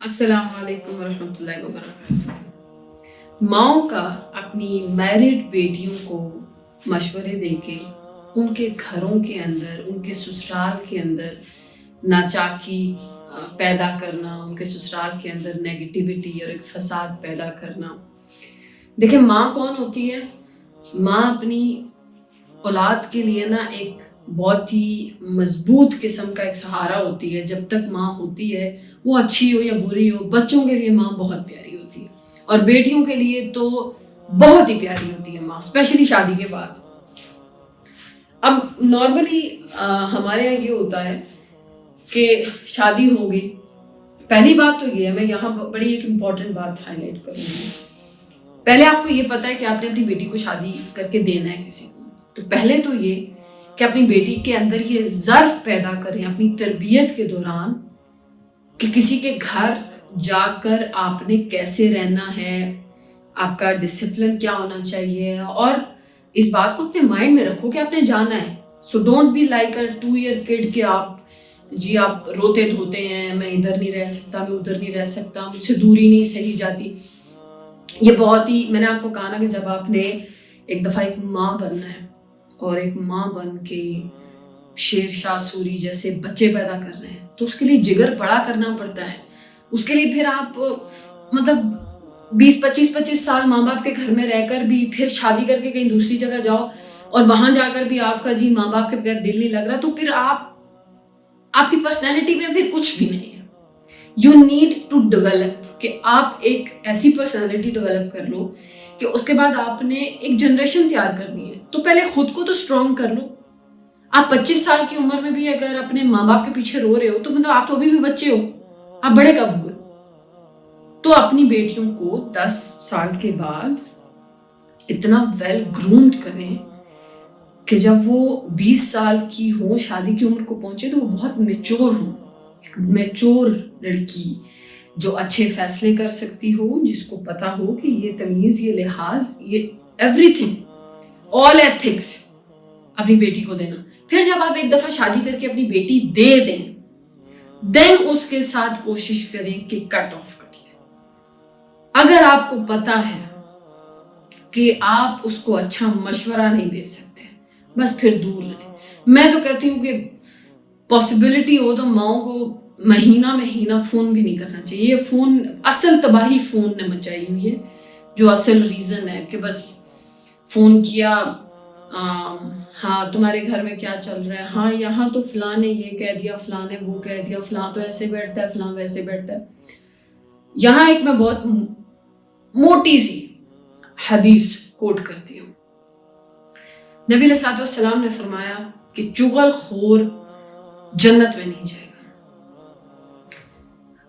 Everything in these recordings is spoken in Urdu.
السلام علیکم ورحمۃ اللہ وبرکاتہ۔ ماؤں کا اپنی میرڈ بیٹیوں کو مشورے دے کے ان کے گھروں کے اندر، ان کے سسرال کے اندر ناچاکی پیدا کرنا، ان کے سسرال کے اندر نیگیٹیوٹی اور ایک فساد پیدا کرنا۔ دیکھیں، ماں کون ہوتی ہے؟ ماں اپنی اولاد کے لیے نا ایک بہت ہی مضبوط قسم کا ایک سہارا ہوتی ہے۔ جب تک ماں ہوتی ہے، وہ اچھی ہو یا بری ہو، بچوں کے لیے ماں بہت پیاری ہوتی ہے، اور بیٹیوں کے لیے تو بہت ہی پیاری ہوتی ہے ماں، اسپیشلی شادی کے بعد۔ اب نارملی ہمارے یہاں یہ ہوتا ہے کہ شادی ہو گئی، پہلی بات تو یہ ہے، میں یہاں بڑی ایک امپورٹنٹ بات ہائی لائٹ کروں گی۔ پہلے آپ کو یہ پتا ہے کہ آپ نے اپنی بیٹی کو شادی کر کے دینا ہے کسی کو، تو پہلے تو یہ کہ اپنی بیٹی کے اندر یہ ظرف پیدا کریں اپنی تربیت کے دوران کہ کسی کے گھر جا کر آپ نے کیسے رہنا ہے، آپ کا ڈسپلن کیا ہونا چاہیے، اور اس بات کو اپنے مائنڈ میں رکھو کہ آپ نے جانا ہے۔ So don't be like a 2 year kid کہ آپ روتے دھوتے ہیں، میں ادھر نہیں رہ سکتا، میں ادھر نہیں رہ سکتا، مجھ سے دوری نہیں سہی جاتی۔ یہ بہت ہی، میں نے آپ کو کہا نا کہ جب آپ نے ایک دفعہ ایک ماں بننا ہے اور ایک ماں بن کے شیر شاہ سوری جیسے بچے پیدا کر رہے ہیں، تو اس کے لیے جگر بڑا کرنا پڑتا ہے۔ اس کے لیے پھر آپ مطلب 20-25 سال ماں باپ کے گھر میں رہ کر بھی پھر شادی کر کے کہیں دوسری جگہ جاؤ اور وہاں جا کر بھی آپ کا ماں باپ کے بغیر دل نہیں لگ رہا، تو پھر آپ کی پرسنالٹی میں پھر کچھ بھی نہیں ہے۔ یو نیڈ ٹو ڈیولپ، کہ آپ ایک ایسی پرسنالٹی ڈیولپ کر لو کہ اس کے بعد آپ نے ایک جنریشن تیار کرنی ہے، تو پہلے خود کو تو اسٹرانگ کر لو۔ آپ 25 سال کی عمر میں بھی اگر اپنے ماں باپ کے پیچھے رو رہے ہو تو مطلب آپ تو ابھی بھی بچے ہو، آپ بڑے کب ہوئے؟ تو اپنی بیٹیوں کو 10 سال کے بعد اتنا ویل گرومڈ کریں کہ جب وہ 20 سال کی ہو، شادی کی عمر کو پہنچے، تو وہ بہت میچور ہوں، ایک میچور لڑکی جو اچھے فیصلے کر سکتی ہو، جس کو پتا ہو کہ یہ تمیز، یہ لحاظ، یہ ایوری تھنگ، آل ایتھکس اپنی بیٹی کو دینا۔ پھر جب آپ ایک دفعہ شادی کر کے اپنی بیٹی دے دیں، دین اس کے ساتھ کوشش کریں کہ کٹ آف کریے۔ اگر آپ کو پتا ہے کہ آپ اس کو اچھا مشورہ نہیں دے سکتے، بس پھر دور رہیں۔ میں تو کہتی ہوں کہ پاسبلٹی ہو تو ماؤں کو مہینہ فون بھی نہیں کرنا چاہیے۔ یہ فون، اصل تباہی فون نے مچائی ہوئی ہے، جو اصل ریزن ہے کہ بس فون کیا، ہاں تمہارے گھر میں کیا چل رہا ہے، ہاں یہاں تو فلاں نے یہ کہہ دیا، فلاں نے وہ کہہ دیا، فلاں تو ایسے بیٹھتا ہے، فلاں ویسے بیٹھتا ہے۔ یہاں ایک میں بہت موٹی سی حدیث کوٹ کرتی ہوں۔ نبی علیہ الصلوۃ والسلام نے فرمایا کہ چغل خور جنت میں نہیں جائے گا۔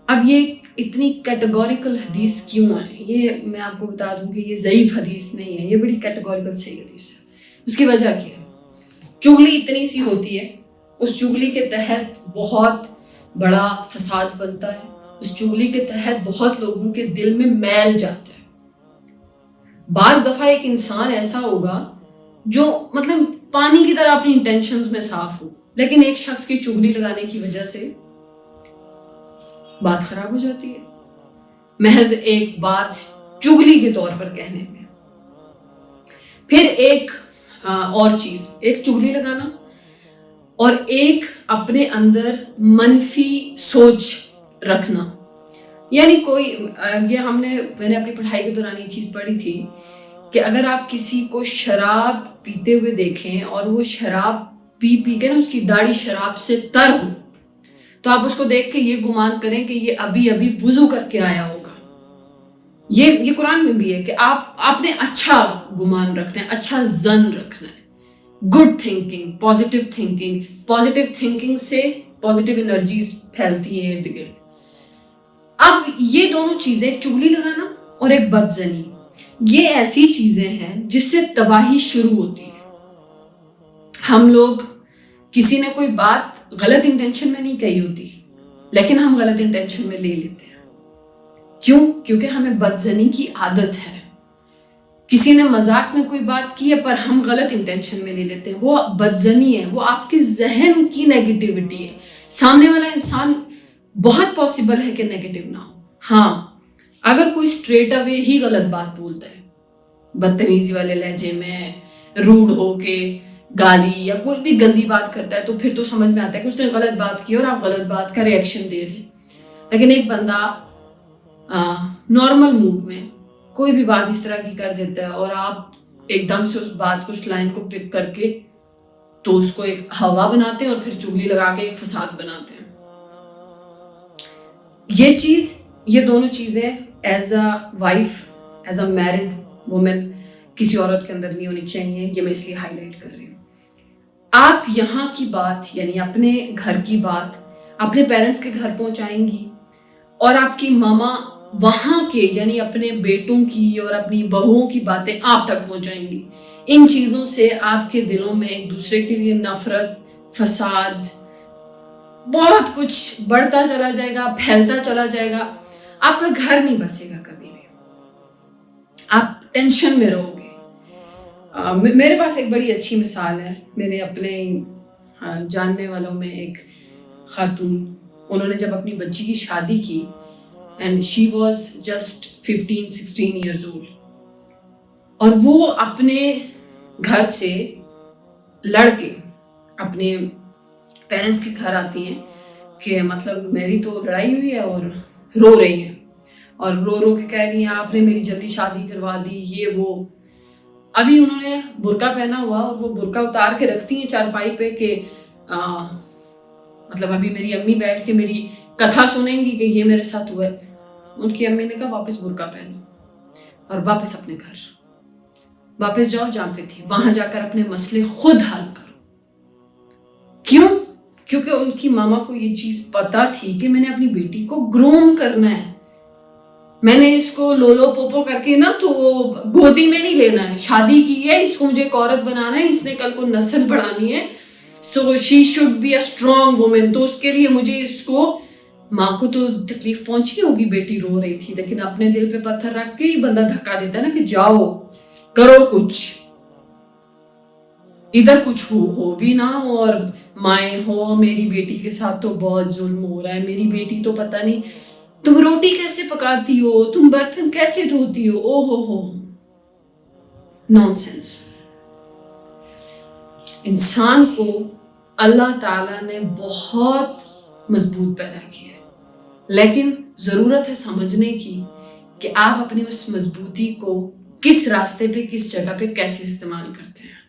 اب یہ اتنی کیٹیگوریکل حدیث کیوں ہے؟ یہ میں آپ کو بتا دوں کہ یہ ضعیف حدیث نہیں ہے، یہ بڑی کیٹیگوریکل صحیح حدیث ہے۔ اس کی وجہ کیا ہے؟ چغلی اتنی سی ہوتی ہے، اس چغلی کے تحت بہت بڑا فساد بنتا ہے، اس چغلی کے تحت بہت لوگوں کے دل میں میل جاتا ہے۔ بعض دفعہ ایک انسان ایسا ہوگا جو مطلب پانی کی طرح اپنی انٹینشنز میں صاف ہو، لیکن ایک شخص کی چغلی لگانے کی وجہ سے بات خراب ہو جاتی ہے، محض ایک بات چغلی کے طور پر کہنے میں۔ پھر ایک اور چیز، ایک چغلی لگانا اور ایک اپنے اندر منفی سوچ رکھنا۔ یعنی میں نے اپنی پڑھائی کے دوران یہ چیز پڑھی تھی کہ اگر آپ کسی کو شراب پیتے ہوئے دیکھیں اور وہ شراب پی کے نا اس کی داڑھی شراب سے تر ہو، تو آپ اس کو دیکھ کے یہ گمان کریں کہ یہ ابھی وضو کر کے آیا ہوگا۔ یہ قرآن میں بھی ہے کہ آپ نے اچھا گمان رکھنا ہے، اچھا ظن رکھنا ہے، گڈ تھنکنگ، پازیٹیو تھنکنگ سے پازیٹیو انرجیز پھیلتی ہیں ارد گرد۔ اب یہ دونوں چیزیں، ایک چغلی لگانا اور ایک بدزنی، یہ ایسی چیزیں ہیں جس سے تباہی شروع ہوتی ہے۔ ہم لوگ، کسی نے کوئی بات غلط انٹینشن میں نہیں کہی ہوتی، لیکن ہم غلط انٹینشن میں لے لیتے ہیں۔ کیوں؟ کیونکہ ہمیں بدزنی کی عادت ہے۔ کسی نے مذاق میں کوئی بات کی ہے پر ہم غلط انٹینشن میں لے لیتے ہیں، وہ بدزنی ہے، وہ آپ کے ذہن کی نیگیٹیوٹی ہے۔ سامنے والا انسان بہت پاسبل ہے کہ نیگیٹو نہ ہو، ہاں اگر کوئی اسٹریٹ اوے ہی غلط بات بولتا ہے, بدتمیزی والے لہجے میں, روڈ ہو کے گالی یا کوئی بھی گندی بات کرتا ہے, تو پھر تو سمجھ میں آتا ہے کہ اس نے غلط بات کی اور آپ غلط بات کا ریئیکشن دے رہے ہیں. لیکن ایک بندہ نارمل موڈ میں کوئی بھی بات اس طرح کی کر دیتا ہے اور آپ ایک دم سے اس بات کو, اس لائن کو پک کر کے تو اس کو ایک ہوا بناتے ہیں اور پھر چگلی لگا کے ایک فساد بناتے ہیں. یہ دونوں چیزیں as a wife, as a married woman کسی عورت کے اندر نہیں ہونی چاہیے. یہ میں اس لیے ہائی لائٹ کر رہی ہوں. آپ یہاں کی بات یعنی اپنے گھر کی بات اپنے پیرنٹس کے گھر پہنچائیں گی اور آپ کی ماما وہاں کے یعنی اپنے بیٹوں کی اور اپنی بہوؤں کی باتیں آپ تک پہنچائیں گی. ان چیزوں سے آپ کے دلوں میں ایک دوسرے کے لیے نفرت, فساد, بہت کچھ بڑھتا چلا جائے گا, پھیلتا چلا جائے گا. آپ کا گھر نہیں بسے گا کبھی بھی, آپ ٹینشن میں رہو گے. میرے پاس ایک بڑی اچھی مثال ہے. میرے اپنے جاننے والوں میں ایک خاتون, انہوں نے جب اپنی بچی کی شادی کی and she was just 15-16 years old, اور وہ اپنے گھر سے لڑ کے اپنے پیرنٹس کے گھر آتی ہیں کہ مطلب میری تو لڑائی ہوئی ہے اور رو رہی ہیں اور رو رو کے کہہ رہی ہیں آپ نے میری جلدی شادی کروا دی, یہ وہ. ابھی انہوں نے برقع پہنا ہوا اور وہ برقع اتار کے رکھتی ہیں چارپائی پہ کہ مطلب ابھی میری امی بیٹھ کے میری کتھا سنیں گی کہ یہ میرے ساتھ ہوا ہے. ان کی امی نے کہا واپس برقع پہنو اور واپس اپنے گھر واپس جاؤ جہاں پہ تھی, وہاں جا کر اپنے مسئلے خود حل کرو. کیوں؟ کیونکہ ان کی ماما کو یہ چیز پتا تھی کہ میں نے اپنی بیٹی کو گروم کرنا ہے, میں نے اس کو لولو پوپو کر کے نا تو گودی میں نہیں لینا ہے. شادی کی ہے, اس کو مجھے ایک عورت بنانا ہے, اس نے کل کو نسل بڑھانی ہے. So she should be a strong woman. تو اس کے لیے مجھے اس کو, ماں کو تو تکلیف پہنچی ہوگی, بیٹی رو رہی تھی, لیکن اپنے دل پہ پتھر رکھ کے ہی بندہ دھکا دیتا ہے نا کہ جاؤ کرو کچھ, ادھر کچھ ہو بھی نہ ہو اور مائیں ہو میری بیٹی کے ساتھ تو بہت ظلم ہو رہا ہے, میری بیٹی تو پتہ نہیں تم روٹی کیسے پکاتی ہو, تم برتن کیسے دھوتی ہو, او ہو نانسنس. انسان کو اللہ تعالیٰ نے بہت مضبوط پیدا کیا ہے, لیکن ضرورت ہے سمجھنے کی کہ آپ اپنی اس مضبوطی کو کس راستے پہ, کس جگہ پہ کیسے استعمال کرتے ہیں.